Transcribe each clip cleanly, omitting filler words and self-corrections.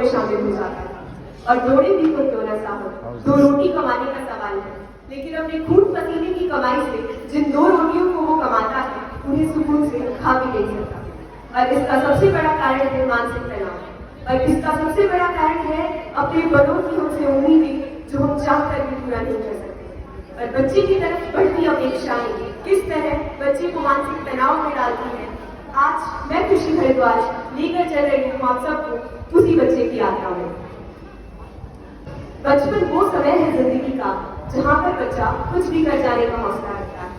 में शामिल हो जाता है। और दौड़े भी तो क्यों न चाहो, 2 रोटी कमाने का सवाल है, लेकिन अपने खून पसीने की कमाई से जिन 2 रोटियों को वो कमाता है उन्हें सुकून से खा भी नहीं सकता। और इसका सबसे बड़ा कारण है मानसिक तनाव, और इसका सबसे बड़ा कारण है अपने बड़ों की हमसे उम्मीदें जो हम चाह कर भी पूरा नहीं कर सकते। और बच्चे की तरफ बढ़ती अपेक्षाएं किस तरह बच्चे को मानसिक तनाव में डालती है, आज मैं खुशी भारद्वाज लेकर चल रही हूँ आप सबको उसी बच्चे की यात्रा में। बचपन वो समय है जिंदगी का जहाँ पर बच्चा कुछ भी कर जाने का हौसला रखता है।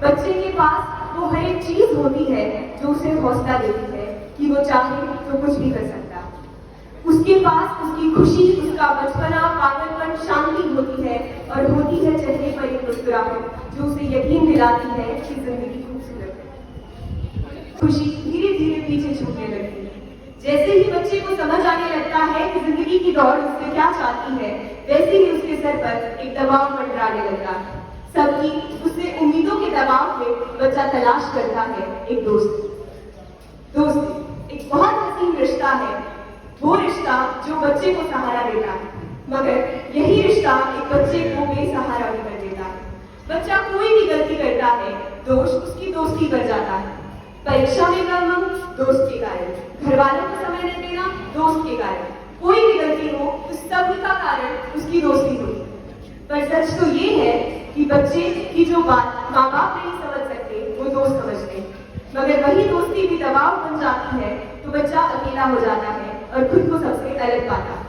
बच्चे के पास वो हर एक चीज होती है जो उसे हौसला देती है कि वो चाहे तो कुछ भी कर सकता है। उसके पास उसकी खुशी, उसका बचपना, पागलपन, शांति होती है, और होती है चेहरे पर एक मुस्कुराहट जो उसे यकीन दिलाती है कि जिंदगी खूबसूरत है। खुशी धीरे धीरे पीछे छूटने लगती है। जैसे ही बच्चे को समझ आने लगता है कि जिंदगी की दौड़ उससे क्या चाहती है, वैसे ही उसके सर पर एक दबाव मंडराने लगता है। सबकी उससे उम्मीदों के दबाव में बच्चा तलाश करता है एक दोस्त एक बहुत हसीन रिश्ता है, वो रिश्ता जो बच्चे को सहारा देता है, मगर यही रिश्ता एक बच्चे को बेसहारा भी कर देता है। बच्चा कोई भी गलती करता है, दोष उसकी दोस्ती पर जाता है। परीक्षा में कम दोस्त के कारण, घर वालों को समय न देना दोस्त के कारण, कोई भी गलती हो तो सब का कारण उसकी दोस्ती होती है। पर सच तो ये है कि बच्चे की जो बात माँ बाप नहीं समझ सकते वो दोस्त समझते हैं, मगर वही दोस्ती भी दबाव बन जाती है तो बच्चा अकेला हो जाता है और खुद को सबसे अलग पाता है।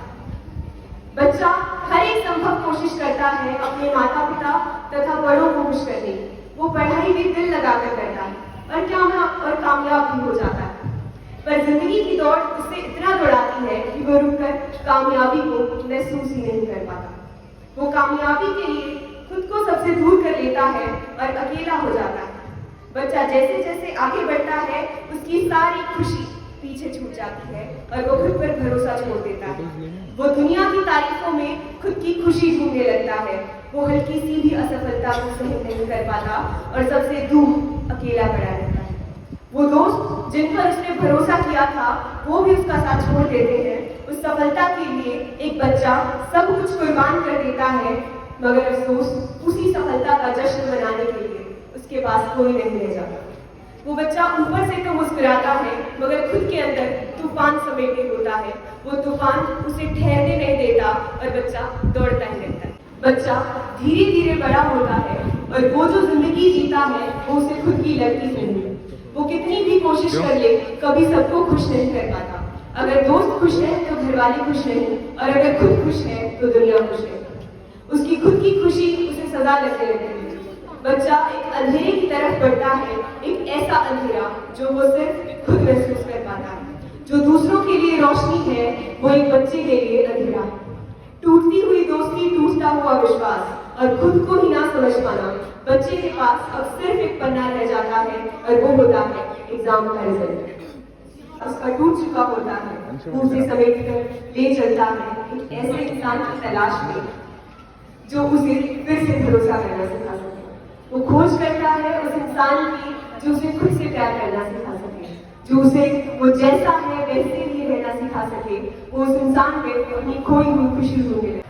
बच्चा हर एक संभव कोशिश करता है अपने माता पिता तथा बड़ों को खुश करने की। वो पढ़ाई भी दिल लगाकर करता है और कामयाब भी हो जाता है, पर जिंदगी की दौड़ उससे इतना दौड़ाती है कि वो रुककर कामयाबी को महसूस ही नहीं कर पाता। वो कामयाबी के लिए खुद को सबसे दूर कर लेता है और अकेला हो जाता है। बच्चा जैसे जैसे आगे बढ़ता है उसकी सारी खुशी पीछे छूट जाती है और वो खुद पर भरोसा छोड़ देता है। वो दुनिया की तारीफों में खुद की खुशी ढूंढने लगता है। वो हल्की सी भी असफलता को सहन नहीं कर पाता और सबसे दूर अकेला पड़ा रहता है। वो दोस्त जिन पर उसने भरोसा किया था वो भी उसका साथ छोड़ देते हैं। उस सफलता के लिए एक बच्चा सब कुछ कुर्बान कर देता है, मगर अफसोस उसी सफलता का जश्न मनाने के लिए उसके पास कोई नहीं रह जाता। वो बच्चा ऊपर से तो मुस्कुराता है, मगर खुद के अंदर तूफान समेटे होता है। वो तूफान उसे ठहरने नहीं देता और बच्चा दौड़ता ही रहता है। बच्चा धीरे धीरे बड़ा होता है और वो जो जिंदगी जीता है वो उसे खुद की लगती नहीं है। वो कितनी भी कोशिश कर ले कभी सबको खुश नहीं कर पाता। अगर दोस्त खुश है तो घर वाले खुश नहीं, और अगर खुद खुश है तो दुनिया खुश है। उसकी खुद की खुशी उसे सजा लगने लगती है। बच्चा एक अंधेरे की तरफ बढ़ता है, एक ऐसा अंधेरा जो वो सिर्फ खुद महसूस कर पाता है। जो दूसरों के लिए रोशनी है वो एक बच्चे के लिए अंधेरा। टूटती हुई दोस्ती, टूटता हुआ विश्वास और खुद को ही ना समझ पाना। बच्चे के पास अब सिर्फ एक पन्ना रह जाता है और वो होता है एग्जाम का रिजल्ट। उसका टूट चुका होता है, उसे समेट कर ले चलता है एक ऐसे इंसान की तलाश में जो उसे फिर से भरोसा करना सिखा सके। वो खोज करता है उस इंसान की जो उसे खुद से प्यार करना सिखा सके, जो उसे वो जैसा है वैसे ही रहना सिखा सके। वो उस इंसान में अपनी खोई हुई खुशी ढूंढे।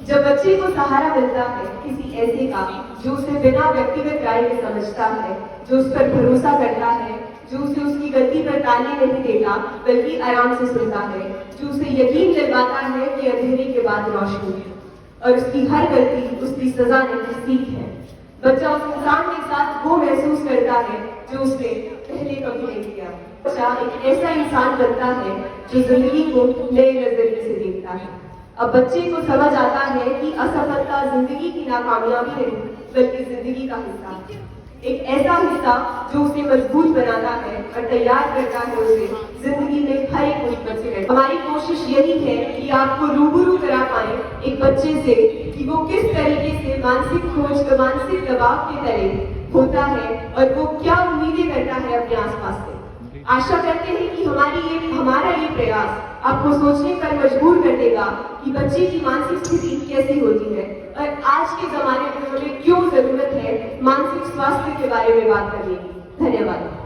जब बच्चे को सहारा मिलता है किसी ऐसे का जो उसे बिना व्यक्तिगत राय के समझता है, जो उस पर भरोसा करता है, जो उसे उसकी गलती पर ताने नहीं देता बल्कि आराम से सुनता है, जो उसे यकीन दिलवाता है कि अंधेरे के बाद रोशनी है और उसकी हर गलती उसकी सजा नहीं सीख है। बच्चा उस इंसान के साथ वो महसूस करता है जो उसने पहले कभी नहीं किया। बच्चा एक ऐसा इंसान बनता है जो जिंदगी को नए नजरिए से देखता है। अब बच्चे को समझ आता है कि असफलता जिंदगी की नाकामयाबी नहीं बल्कि जिंदगी का हिस्सा है। एक ऐसा हिस्सा जो उसे मजबूत बनाता है और तैयार करता है उसे जिंदगी में हर एक मुसीबत से। हमारी कोशिश यही है कि आपको रूबरू करा पाए एक बच्चे से कि वो किस तरीके से मानसिक खोज, मानसिक दबाव के तले होता है और वो क्या उम्मीदें करता है अपने आसपास से। आशा करते हैं कि हमारा ये प्रयास आपको सोचने पर मजबूर कर देगा कि बच्चे की मानसिक स्थिति कैसी होती है और आज के जमाने में हमें क्यों जरूरत है मानसिक स्वास्थ्य के बारे में बात करने की। धन्यवाद।